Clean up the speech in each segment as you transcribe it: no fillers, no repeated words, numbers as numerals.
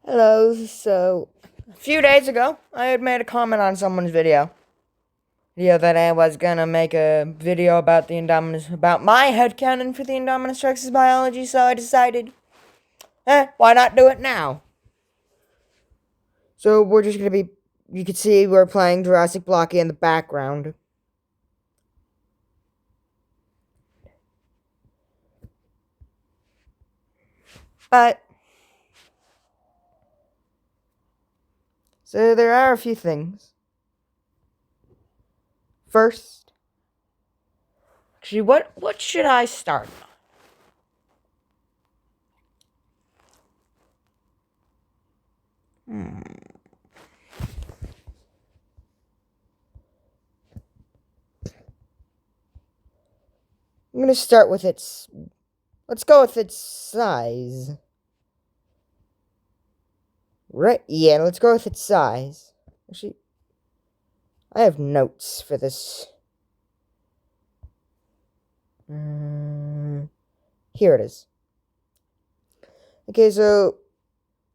Hello, so a few days ago, I had made a comment on someone's video. That I was gonna make a video about the indominus, about my headcanon for the indominus Rex's biology, so I decided, why not do it now? So we're just gonna be, you can see we're playing Jurassic Blocky in the background. But, so there are a few things. First, actually, what should I start on? I'm gonna start with let's go with its size. Right, yeah, let's go with its size. Actually, I have notes for this. Here it is. Okay, so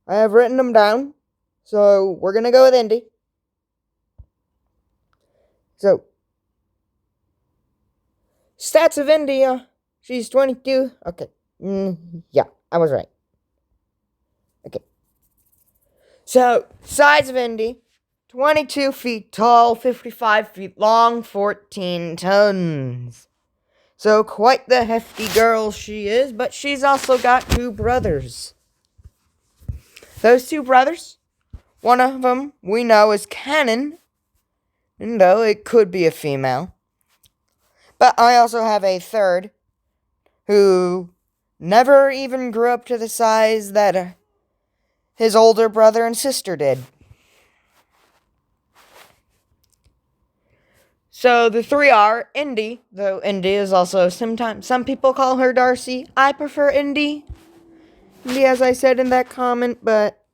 I have written them down. So we're gonna go with Indy. So stats of Indy. She's 22. Okay. Yeah, I was right. Okay. So size of Indy: 22 feet tall, 55 feet long, 14 tons. So quite the hefty girl she is, but she's also got two brothers. Those two brothers, one of them we know is Canon, and though it could be a female. But I also have a third, who never even grew up to the size that his older brother and sister did. So the three are Indy, though Indy is also sometimes, some people call her Darcy. I prefer Indy, as I said in that comment, but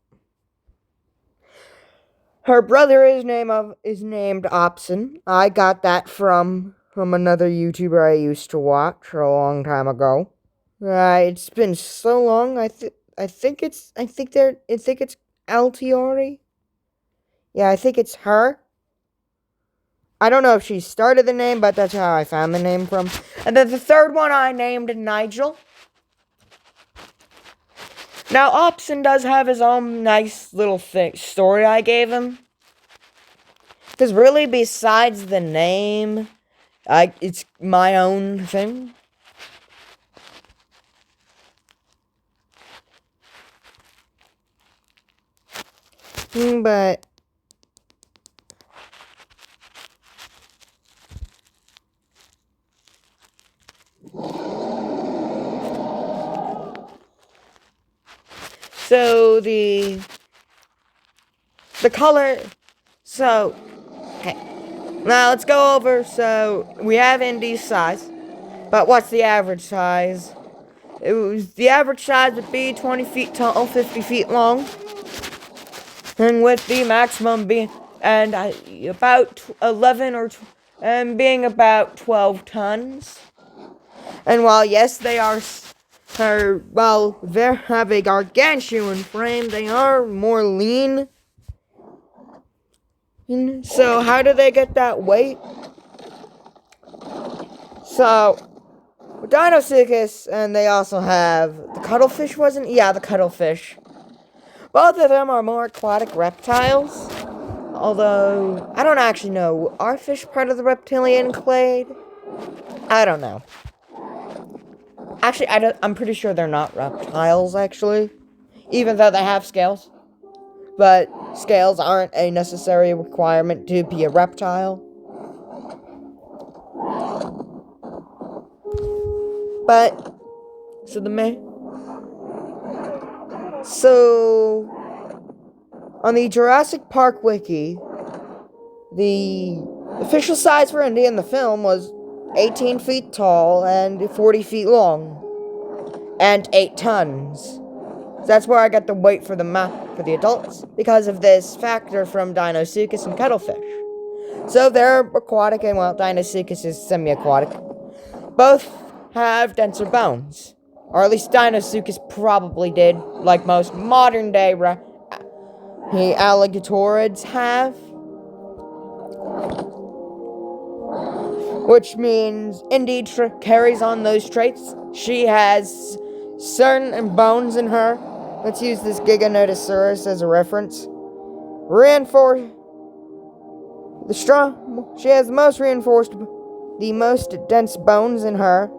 her brother is named Opson. I got that from another YouTuber I used to watch a long time ago. It's been so long. I think it's Altiori. Yeah, I think it's her. I don't know if she started the name, but that's how I found the name from. And then the third one I named Nigel. Now, Opson does have his own nice little story I gave him. Because really, besides the name, it's my own thing. But so the color. So okay, now let's go over. So we have Indy's size, but what's the average size? The average size would be 20 feet tall, 50 feet long, and with the maximum being about 11 and being about 12 tons. And while yes, they have a gargantuan frame, they are more lean. So how do they get that weight? So Dinosuchus, and they also have the cuttlefish, the cuttlefish. Both of them are more aquatic reptiles. Although, I don't actually know. Are fish part of the reptilian clade? I don't know. Actually, I'm pretty sure they're not reptiles, actually. Even though they have scales. But scales aren't a necessary requirement to be a reptile. But, So, on the Jurassic Park wiki, the official size for Indy in the film was 18 feet tall and 40 feet long, and 8 tons. So that's where I got the weight for the adults, because of this factor from Dinosuchus and cuttlefish. So they're aquatic, and Dinosuchus is semi-aquatic. Both have denser bones. Or at least Dinosuchus probably did, like most modern day the alligatorids have. Which means Indy carries on those traits. She has certain bones in her. Let's use this Giganotosaurus as a reference. She has the most reinforced, the most dense bones in her.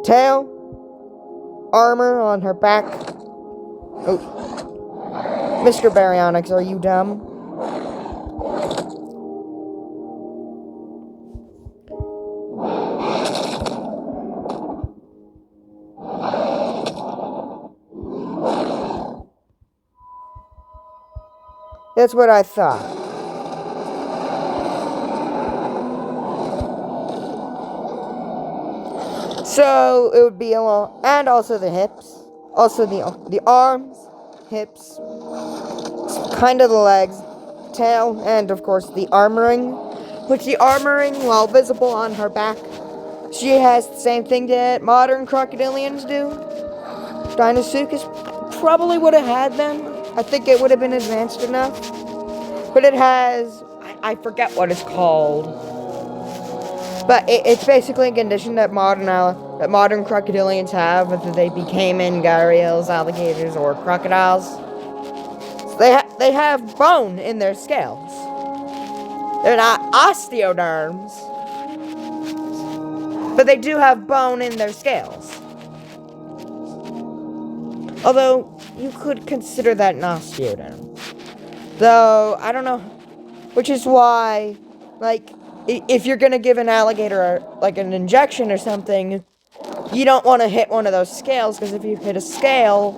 Tail, armor on her back. Oh, Mr. Baryonyx, are you dumb? That's what I thought. So it would be along, and also the hips, also the arms, hips, kind of the legs, tail, and of course the armoring. Which the armoring, while visible on her back, she has the same thing that modern crocodilians do. Dinosuchus probably would have had them. I think it would have been advanced enough. But it has, I forget what it's called. But it's basically a condition that modern crocodilians have, whether they be caiman, gharials, alligators, or crocodiles. So they have bone in their scales. They're not osteoderms, but they do have bone in their scales. Although, you could consider that an osteoderm. Though, I don't know. Which is why, like, if you're gonna give an alligator, like, an injection or something, you don't want to hit one of those scales, because if you hit a scale,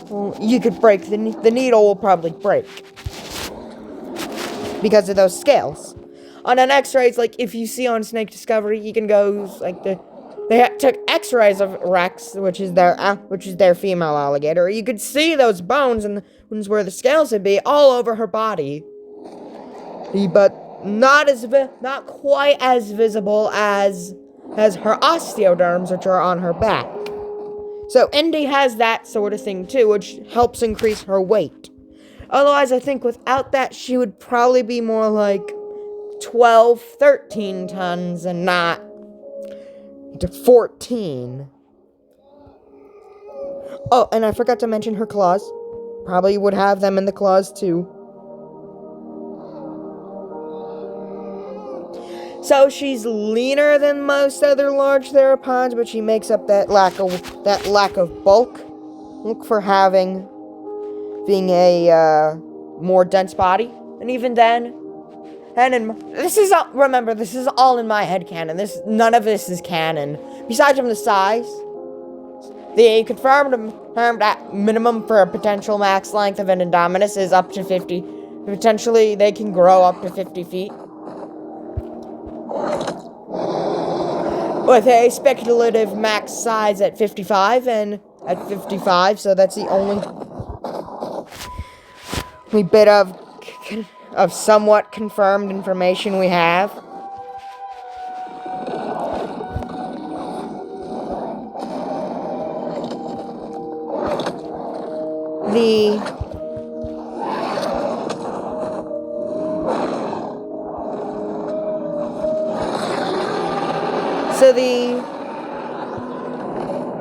well, you could break, the needle will probably break. Because of those scales. On an x-rays, like, if you see on Snake Discovery, you can go, like, they took x-rays of Rex, which is their female alligator. You could see those bones and the ones where the scales would be all over her body. But not quite as visible as her osteoderms, which are on her back. So Indy has that sort of thing too, which helps increase her weight. Otherwise, I think without that, she would probably be more like 12, 13 tons and not to 14. Oh, and I forgot to mention her claws. Probably would have them in the claws too. So she's leaner than most other large theropods, but she makes up that lack of bulk. Look for being a more dense body. And even then, this is all in my head canon. None of this is canon. Besides from the size, the confirmed at minimum for a potential max length of an indominus is up to 50. Potentially, they can grow up to 50 feet. With a speculative max size at 55, so that's the only bit of somewhat confirmed information we have.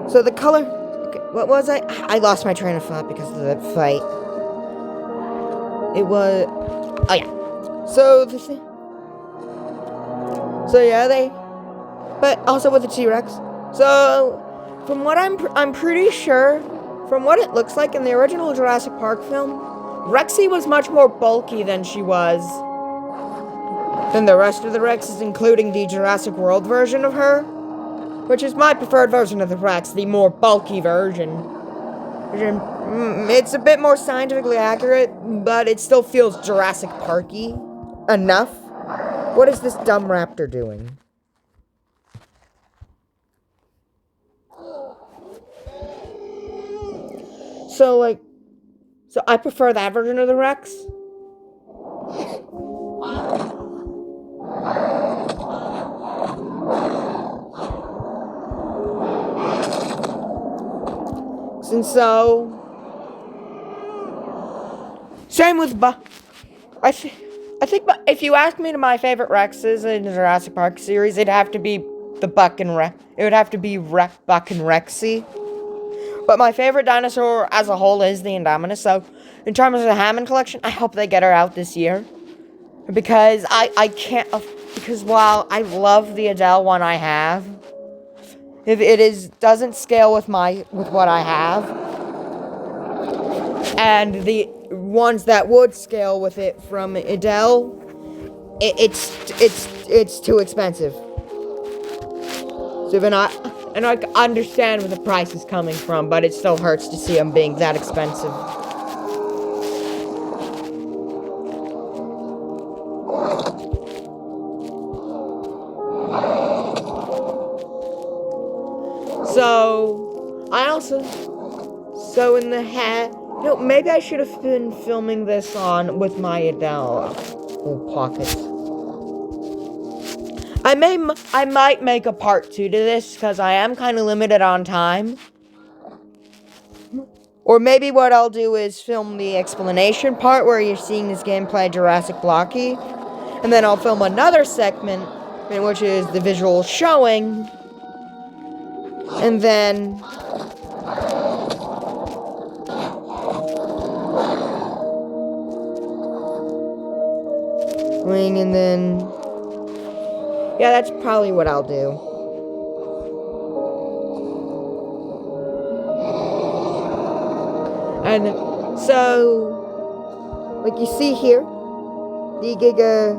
So the color. Okay, what was I? I lost my train of thought because of that fight. It was. Oh yeah. But also with the T-Rex. So from what I'm pretty sure, from what it looks like in the original Jurassic Park film, Rexy was much more bulky than she was than the rest of the Rexes, including the Jurassic World version of her, which is my preferred version of the Rex, the more bulky version. It's a bit more scientifically accurate, but it still feels Jurassic Parky enough. What is this dumb raptor doing? So I prefer that version of the Rex. Same with I think if you ask me to my favorite Rexes in the Jurassic Park series, it'd have to be the Buck and Rex. It would have to be Buck and Rexy. But my favorite dinosaur as a whole is the Indominus. So, in terms of the Hammond collection, I hope they get her out this year. Because I can't. Because while I love the Adele one I have, if it doesn't scale with what I have, and the ones that would scale with it from Adele, it's too expensive. So and I understand where the price is coming from, but it still hurts to see them being that expensive. So in the hat, maybe I should have been filming this with my Adele pocket. I might make a part 2 to this, because I am kind of limited on time. Or maybe what I'll do is film the explanation part, where you're seeing this gameplay Jurassic Blocky. And then I'll film another segment, which is the visual showing. And then... and then... yeah, that's probably what I'll do. And so, like you see here, the Giga...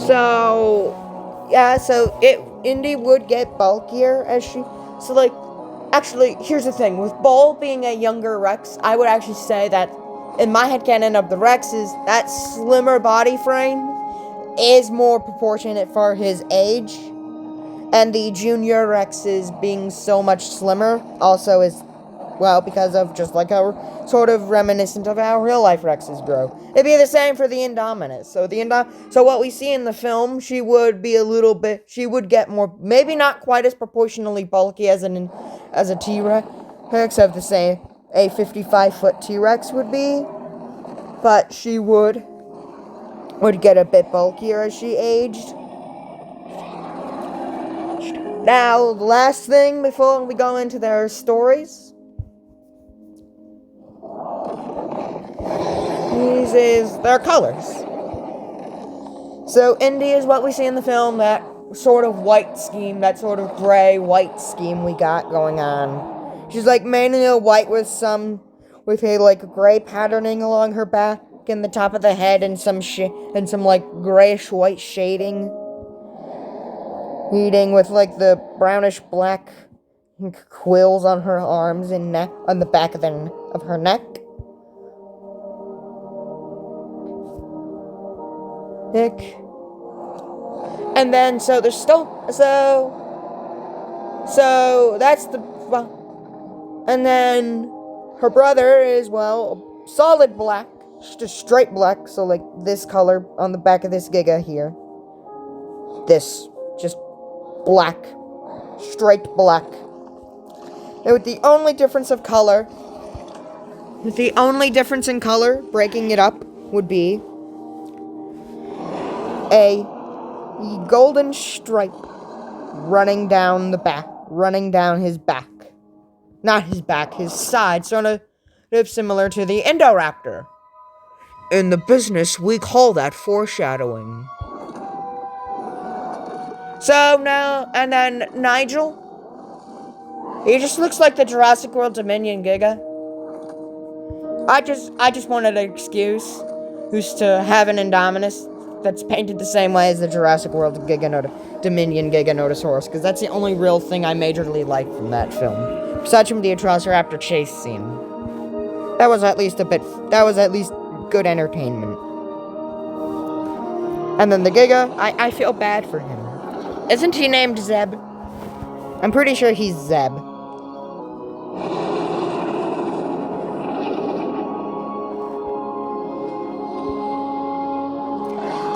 So, yeah, so Indy would get bulkier as she... So, like, actually, here's the thing. With Bull being a younger Rex, I would actually say that, in my headcanon of the Rexes, that slimmer body frame is more proportionate for his age. And the junior Rexes being so much slimmer also is, well, because of just like how sort of reminiscent of how real life Rexes grow. It'd be the same for the Indominus. So what we see in the film, she would get more, maybe not quite as proportionally bulky as a T-Rex of the same a 55-foot T-Rex would be, but she would get a bit bulkier as she aged. Now, the last thing before we go into their stories, these is their colors. So Indy is what we see in the film, that sort of white scheme, that sort of gray-white scheme we got going on. She's like mainly a white with a like gray patterning along her back and the top of the head, and some like grayish white shading, leading with like the brownish black quills on her arms and neck, on the back of her neck. And then so there's still so that's the. And then her brother is, well, solid black, just straight black, so like this color on the back of this Giga here. This, just black, straight black. And with the only difference in color, breaking it up, would be a golden stripe running down his back. Not his back, his side, sort of similar to the Indoraptor. In the business, we call that foreshadowing. So now, and then Nigel, he just looks like the Jurassic World Dominion Giga. I just wanted an excuse who's to have an Indominus that's painted the same way as the Jurassic World Dominion Giganotosaurus, because that's the only real thing I majorly like from that film. Aside from the Atrociraptor chase scene. That was at least good entertainment. And then the Giga, I feel bad for him. Isn't he named Zeb? I'm pretty sure he's Zeb.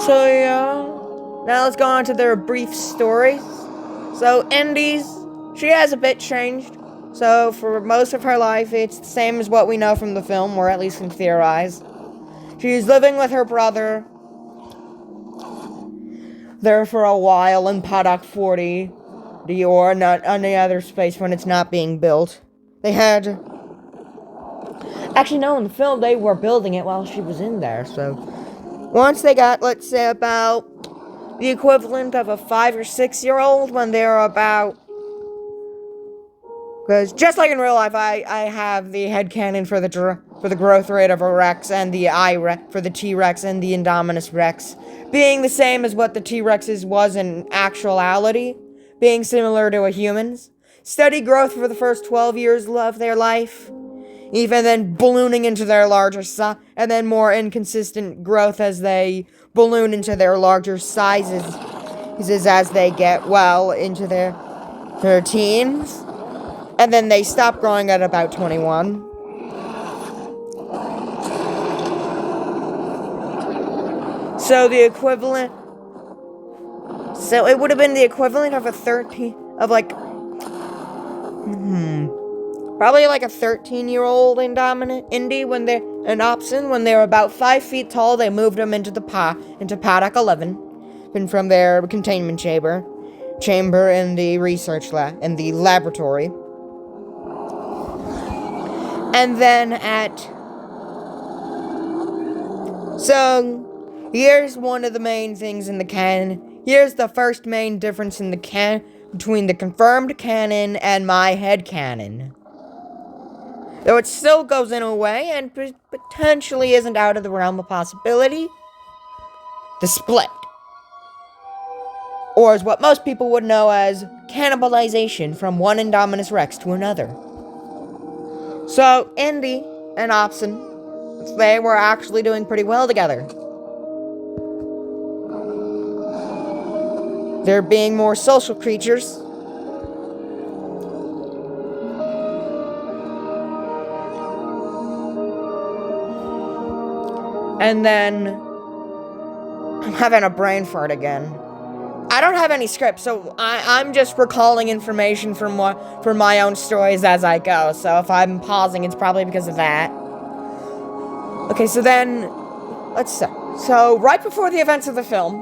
So yeah, now let's go on to their brief stories. So Indy's, she has a bit changed. So for most of her life, it's the same as what we know from the film, or at least can theorize. She's living with her brother there for a while in Paddock 40, or not any other space when it's not being built. They had... Actually, no, in the film, they were building it while she was in there, so... Once they got, let's say, about the equivalent of a 5 or 6 year old when they're about... Because just like in real life, I have the headcanon for the growth rate of a Rex and the for the T-Rex and the Indominus Rex being the same as what the T-Rex's was in actuality, being similar to a human's. Steady growth for the first 12 years of their life, even then ballooning into their larger size, and then more inconsistent growth as they balloon into their larger sizes as they get well into their teens. And then they stop growing at about 21. So the equivalent... So it would have been the equivalent of a 13... Of like... Probably like a 13-year-old Indy when they're... An Opson, when they were about 5 feet tall, they moved them into Paddock 11. And from their containment chamber in the research lab... In the laboratory. And then So, here's one of the main things in the canon. Here's the first main difference in the canon between the confirmed canon and my headcanon. Though it still goes in a way and potentially isn't out of the realm of possibility. The split. Or as what most people would know as cannibalization from one Indominus Rex to another. So, Indy and Opson, they were actually doing pretty well together. They're being more social creatures. And then, I'm having a brain fart again. I don't have any script, so I'm just recalling information from my own stories as I go. So if I'm pausing, it's probably because of that. Okay, so then, let's see. So right before the events of the film,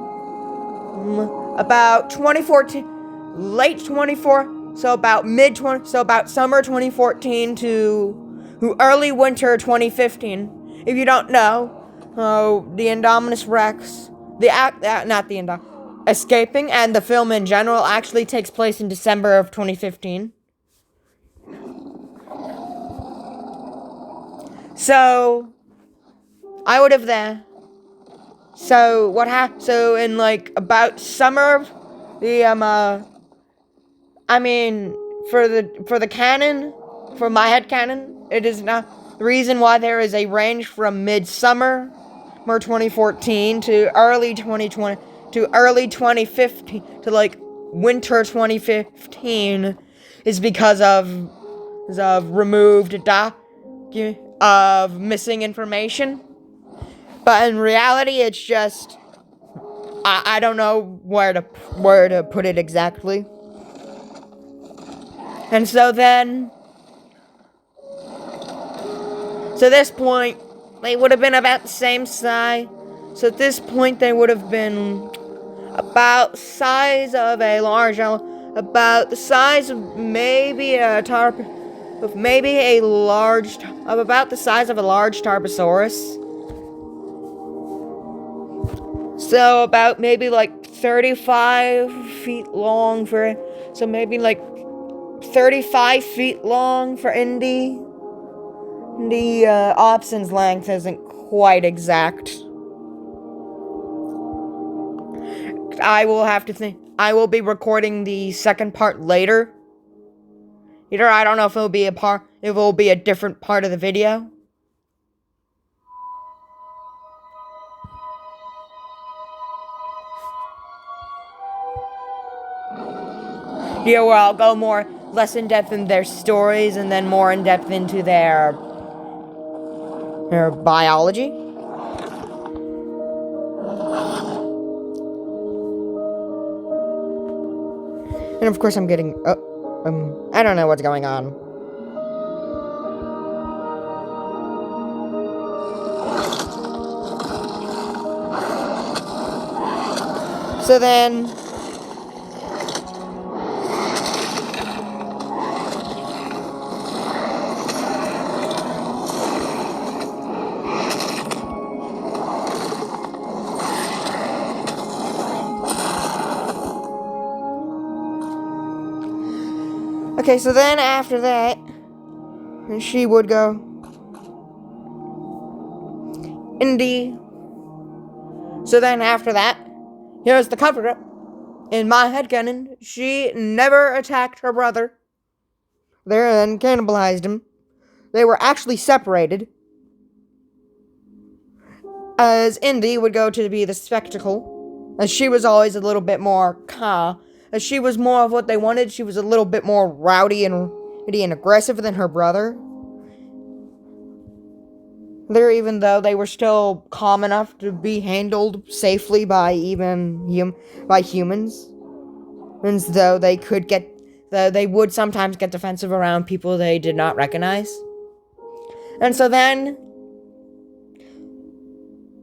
about 2014, late 24, so about summer 2014 to early winter 2015. If you don't know, the Indominus Rex, escaping and the film in general actually takes place in December of 2015. So, I would have there. So, what happened? So, in like about summer, for the canon, for my head canon, it is not the reason why there is a range from midsummer 2014 to early 2020 to early 2015 to like winter 2015 is because of removed of missing information. But in reality, it's just I don't know where to put it exactly. And so then, so this point, they would have been about the same size. So at this point, they would have been about the size of a large, about the size of maybe a about the size of a large Tarbosaurus. So about maybe like 35 feet long so maybe like 35 feet long for Indy. The Opson's length isn't quite exact. I will have to think. I will be recording the second part later. Either I don't know if it will be a different part of the video. Yeah, where I'll go less in depth in their stories and then more in depth into their biology. And of course I'm getting, I don't know what's going on. So then... Okay, so then after that, she would go... Indy. So then after that, here's the cover-up. In my headcanon, she never attacked her brother there and cannibalized him. They were actually separated, as Indy would go to be the spectacle, as she was always a little bit more as she was more of what they wanted. She was a little bit more rowdy and aggressive than her brother. There, even though they were still calm enough to be handled safely by humans, and though they would sometimes get defensive around people they did not recognize. And so then,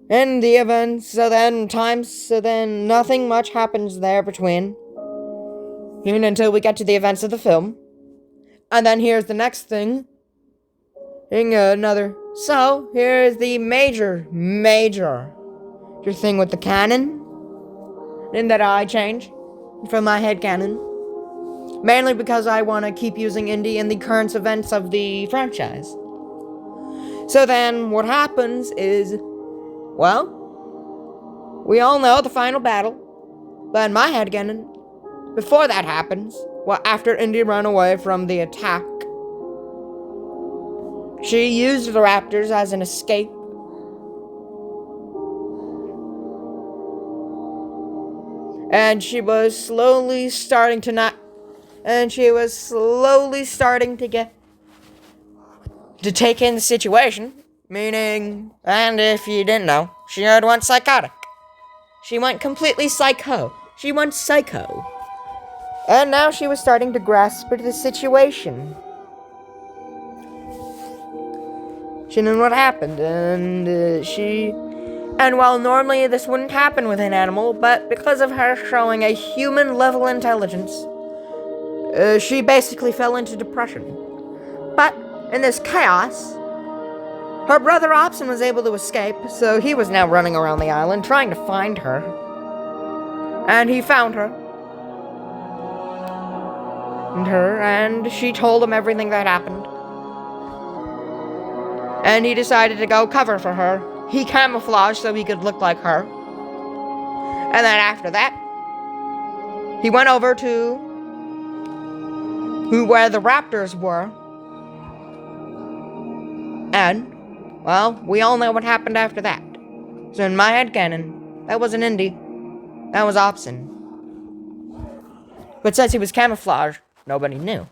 in the event, so then nothing much happens there between, even until we get to the events of the film. And then here's the next thing. So, here's the major thing with the canon, and that I change from my headcanon. Mainly because I want to keep using Indy in the current events of the franchise. So then, what happens is, well, we all know the final battle, but in my headcanon, before that happens, well, after Indy ran away from the attack, she used the raptors as an escape. And she was slowly starting to take in the situation, meaning, and if you didn't know, she had went psychotic. She went completely psycho. She went psycho. And now she was starting to grasp the situation. She knew what happened, and while normally this wouldn't happen with an animal, but because of her showing a human-level intelligence, she basically fell into depression. But in this chaos, her brother Opson was able to escape, so he was now running around the island trying to find her. And he found her. And she told him everything that happened. And he decided to go cover for her. He camouflaged so he could look like her. And then after that, he went over to where the raptors were. And, well, we all know what happened after that. So in my headcanon, that wasn't Indy. That was Opson. But since he was camouflaged, nobody knew.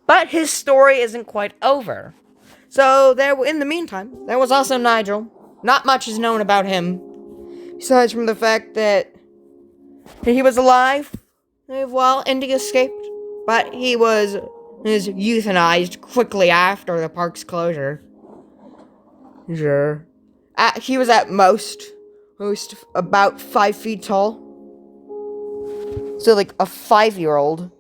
But his story isn't quite over. So in the meantime, there was also Nigel. Not much is known about him, besides from the fact that he was alive while Indy escaped, but he was euthanized quickly after the park's closure. Sure. He was at most about 5 feet tall. So like a 5-year-old.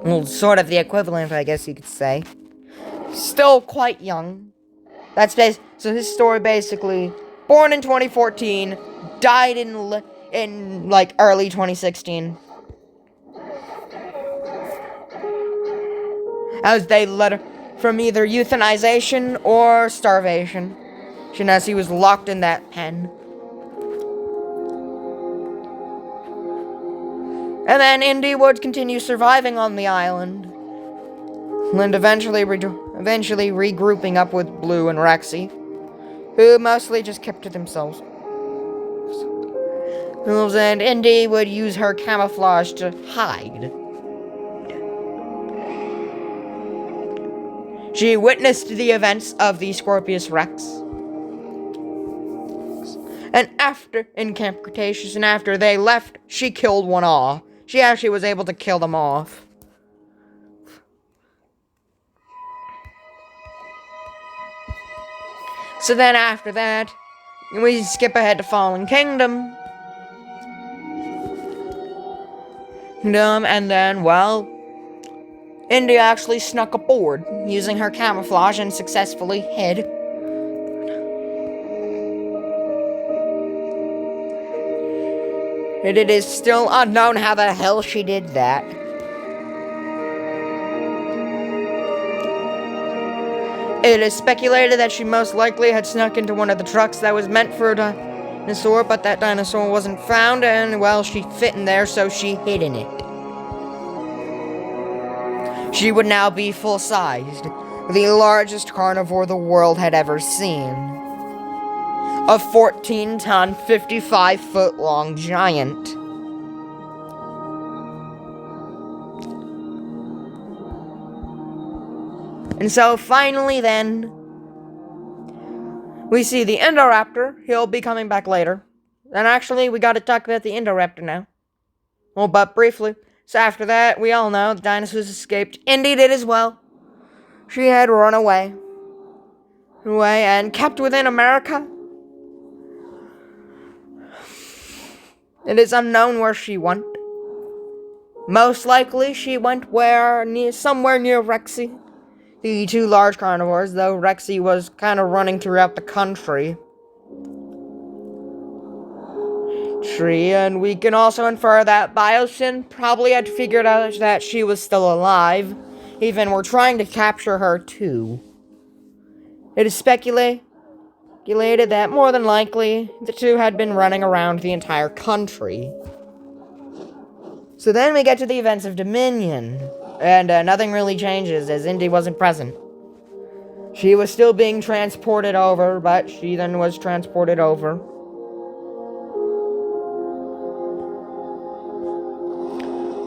Well, sort of the equivalent, I guess you could say. Still quite young. So his story basically, born in 2014, died in like early 2016. As they let her from either euthanization or starvation, as he was locked in that pen. And then Indy would continue surviving on the island, and eventually regrouping up with Blue and Rexy, who mostly just kept to themselves. And Indy would use her camouflage to hide. She witnessed the events of the Scorpius Rex. And in Camp Cretaceous, and after they left, she killed one off. She actually was able to kill them off. So then after that, we skip ahead to Fallen Kingdom. And then, well, Indy actually snuck aboard using her camouflage and successfully hid. And it is still unknown how the hell she did that. It is speculated that she most likely had snuck into one of the trucks that was meant for a dinosaur, but that dinosaur wasn't found, and, well, she fit in there, so she hid in it. She would now be full-sized, the largest carnivore the world had ever seen. A 14-ton, 55-foot-long giant. And so finally then, we see the Indoraptor. He'll be coming back later. And actually, we gotta talk about the Indoraptor now. Well, but briefly. So after that, we all know the dinosaurs escaped. Indy did as well. She had run away. And kept within America. It is unknown where she went. Most likely, she went somewhere near Rexy. The two large carnivores, though Rexy was kind of running throughout the country. And we can also infer that Biosyn probably had figured out that she was still alive, even were trying to capture her too. It is speculated that more than likely the two had been running around the entire country. So then we get to the events of Dominion. And nothing really changes, as Indy wasn't present. She was still being transported over, but she then was transported over.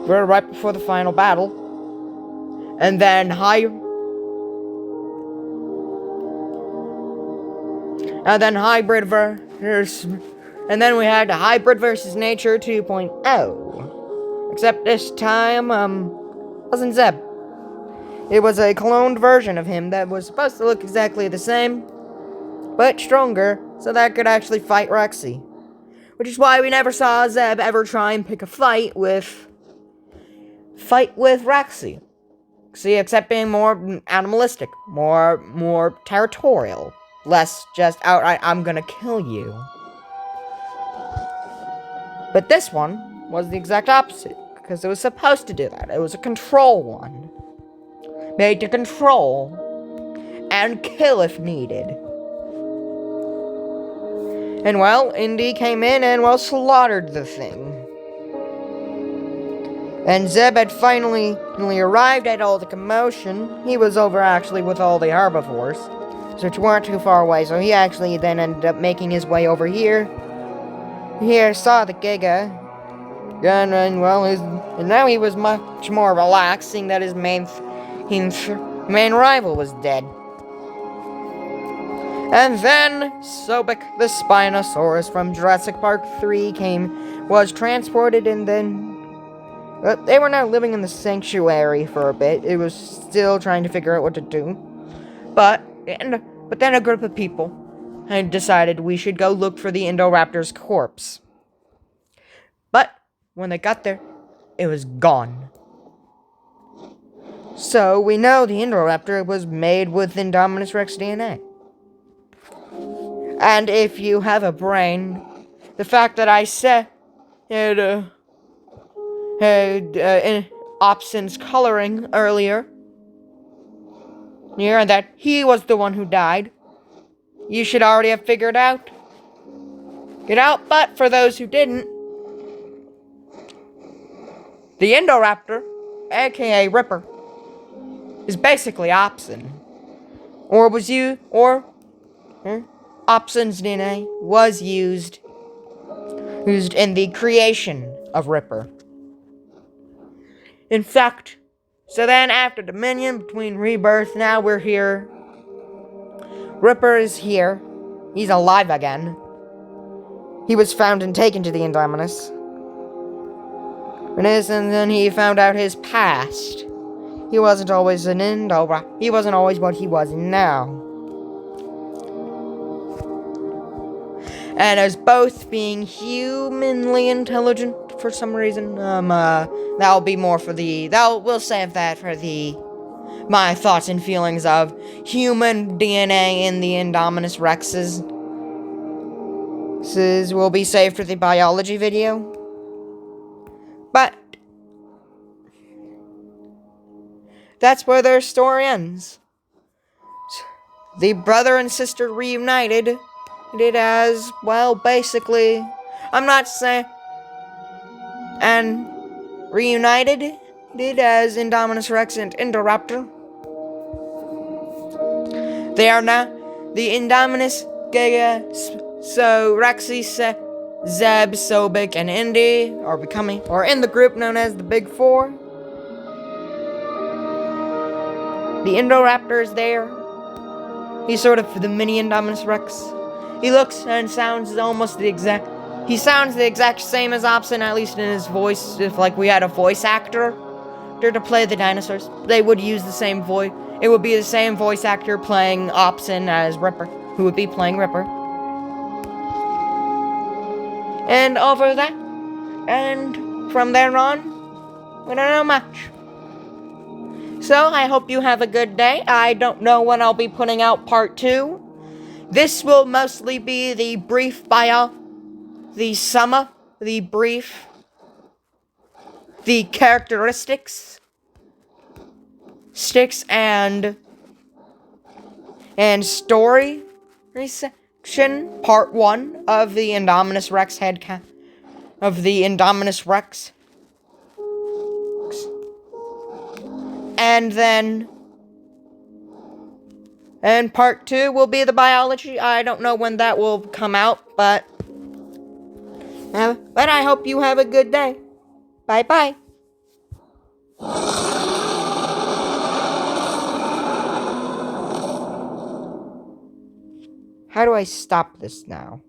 We're right before the final battle. And then hybrid and then we had the Hybrid versus Nature 2.0. Except this time, wasn't Zeb. It was a cloned version of him that was supposed to look exactly the same, but stronger, so that could actually fight Rexy. Which is why we never saw Zeb ever try and pick a fight with Rexy. See, except being more animalistic, more territorial, less just outright, I'm gonna kill you. But this one was the exact opposite. Because it was supposed to do that. It was a control one. Made to control. And kill if needed. And, well, Indy came in and, well, slaughtered the thing. And Zeb had finally arrived at all the commotion. He was over, actually, with all the herbivores. So we weren't too far away. So he actually then ended up making his way over here. Here, saw the Giga. And well, now he was much more relaxed, seeing that his main rival was dead. And then Sobek the Spinosaurus from Jurassic Park 3 was transported, and then they were now living in the sanctuary for a bit. It was still trying to figure out what to do. But then a group of people had decided we should go look for the Indoraptor's corpse. But when they got there, it was gone. So we know the Indoraptor was made with Indominus Rex DNA. And if you have a brain, the fact that I said Opson's coloring earlier, and that he was the one who died, you should already have figured out. But for those who didn't, the Indoraptor, aka Ripper, is basically Opson. Opson's DNA was used in the creation of Ripper. In fact, so then after Dominion, between Rebirth, now we're here. Ripper is here. He's alive again. He was found and taken to the Indominus. And then he found out his past. He wasn't always an Indora. He wasn't always what he was now. and as both being humanly intelligent for some reason. That'll be more for we'll save that for my thoughts and feelings of human DNA in the Indominus Rexes. This will be saved for the biology video. But that's where their story ends. The brother and sister reunited. It as, well, basically, I'm not saying, and reunited it as Indominus Rex and Indoraptor. They are now the Indominus, Giga, so Rexy, Zeb, Sobek, and Indy are in the group known as the Big Four. The Indoraptor is there. He's sort of the mini Indominus Rex. He looks and sounds almost he sounds the exact same as Opsin, at least in his voice. If, like, we had a voice actor to play the dinosaurs, they would use the same voice. It would be the same voice actor playing Opsin as Ripper, who would be playing Ripper. And over that, and from there on, we don't know much. So, I hope you have a good day. I don't know when I'll be putting out part 2. This will mostly be the brief the characteristics, and story section, part 1 of the Indominus Rex Indominus Rex. And part 2 will be the biology. I don't know when that will come out, but I hope you have a good day. Bye-bye. How do I stop this now?